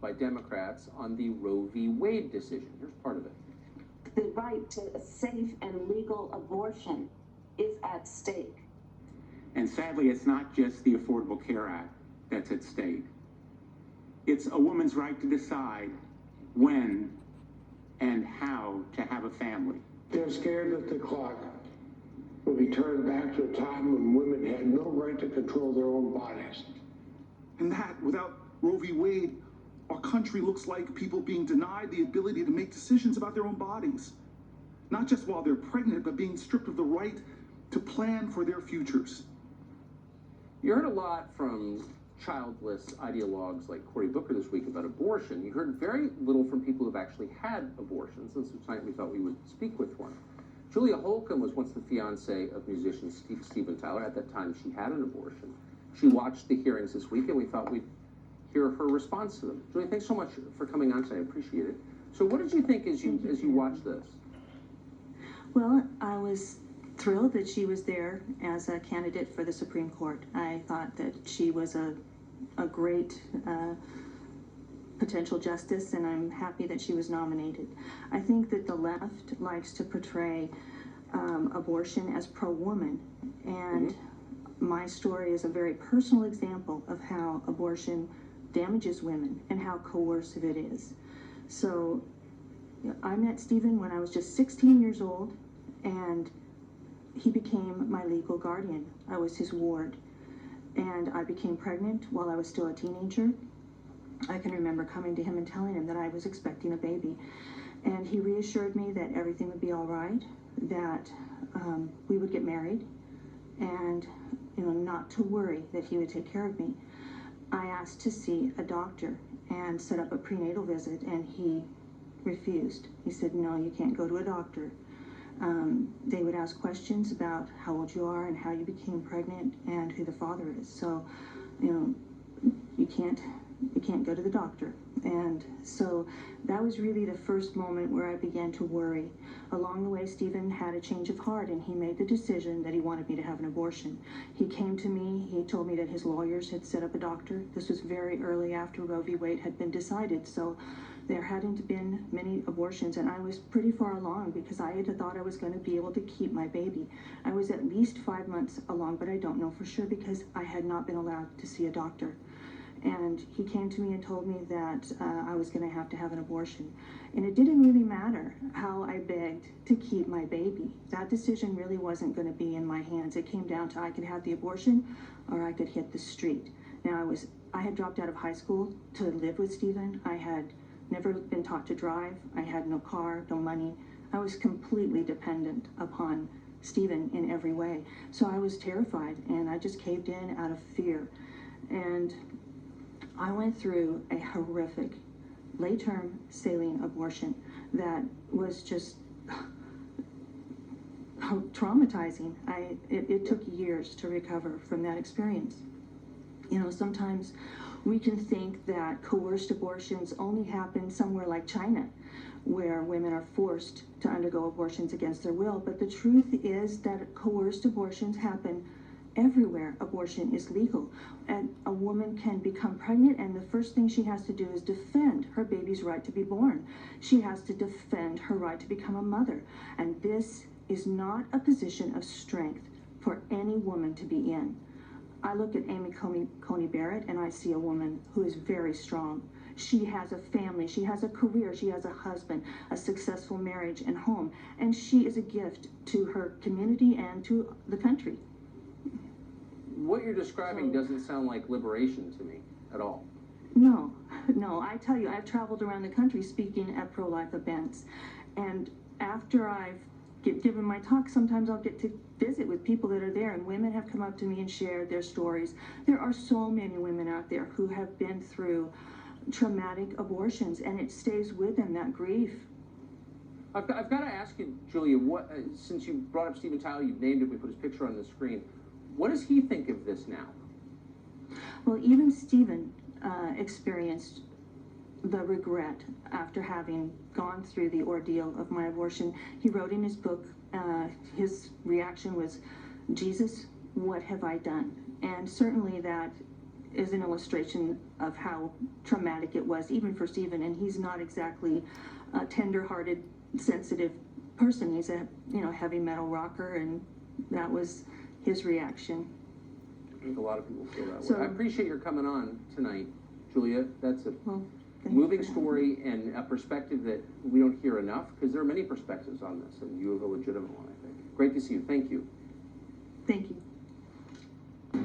by Democrats on the Roe v. Wade decision. Here's part of it. The right to a safe and legal abortion is at stake. And sadly, it's not just the Affordable Care Act that's at stake. It's a woman's right to decide when and how to have a family. They're scared that the clock will be turned back to a time when women had no right to control their own bodies. And that, without Roe v. Wade, our country looks like people being denied the ability to make decisions about their own bodies. Not just while they're pregnant, but being stripped of the right to plan for their futures. You heard a lot from childless ideologues like Cory Booker this week about abortion. You heard very little from people who've actually had abortions, and so tonight we thought we would speak with one. Julia Holcomb was once the fiance of musician Steven Tyler. At that time, she had an abortion. She watched the hearings this week, and we thought we'd hear her response to them. Julia, thanks so much for coming on today. I appreciate it. So what did you think as you watched this? Well, I was thrilled that she was there as a candidate for the Supreme Court. I thought that she was a great potential justice, and I'm happy that she was nominated. I think that the left likes to portray abortion as pro-woman, and my story is a very personal example of how abortion damages women and how coercive it is. So I met Steven when I was just 16 years old, and he became my legal guardian. I was his ward, and I became pregnant while I was still a teenager. I can remember coming to him and telling him that I was expecting a baby, and he reassured me that everything would be all right, that we would get married, and not to worry, that he would take care of me. I asked to see a doctor and set up a prenatal visit, and he refused. He said, no, you can't go to a doctor. They would ask questions about how old you are and how you became pregnant and who the father is. So, you can't go to the doctor. And so that was really the first moment where I began to worry. Along the way, Steven had a change of heart, and he made the decision that he wanted me to have an abortion. He came to me, he told me that his lawyers had set up a doctor. This was very early after Roe v. Wade had been decided, so there hadn't been many abortions, and I was pretty far along because I had thought I was going to be able to keep my baby. I was at least 5 months along, but I don't know for sure because I had not been allowed to see a doctor. And he came to me and told me that I was going to have an abortion. And it didn't really matter how I begged to keep my baby. That decision really wasn't going to be in my hands. It came down to I could have the abortion or I could hit the street. Now, I had dropped out of high school to live with Steven. I had never been taught to drive. I had no car, no money. I was completely dependent upon Steven in every way. So I was terrified, and I just caved in out of fear. And I went through a horrific late-term saline abortion that was just traumatizing. It took years to recover from that experience. Sometimes we can think that coerced abortions only happen somewhere like China, where women are forced to undergo abortions against their will. But the truth is that coerced abortions happen everywhere abortion is legal. And a woman can become pregnant, and the first thing she has to do is defend her baby's right to be born. She has to defend her right to become a mother. And this is not a position of strength for any woman to be in. I look at Amy Coney Barrett, and I see a woman who is very strong. She has a family, she has a career, she has a husband, a successful marriage and home, and she is a gift to her community and to the country. What you're describing doesn't sound like liberation to me at all. No, I tell you, I've traveled around the country speaking at pro-life events, and after I've given my talk, sometimes I'll get to visit with people that are there, and women have come up to me and shared their stories. There are so many women out there who have been through traumatic abortions, and it stays with them, that grief. I've got to ask you, Julia, since you brought up Steven Tyler, you've named it, we put his picture on the screen. What does he think of this now? Well, even Steven experienced the regret after having gone through the ordeal of my abortion. He wrote in his book, his reaction was, Jesus, what have I done? And certainly that is an illustration of how traumatic it was, even for Stephen. And he's not exactly a tender-hearted, sensitive person. He's a, you know, heavy metal rocker, and that was his reaction. I think a lot of people feel that So- way. I appreciate your coming on tonight, Julia. That's a Well, thank you moving for having story and a perspective that we don't hear enough, because there are many perspectives on this, and you have a legitimate one, I think. Great to see you. Thank you. me. Thank you.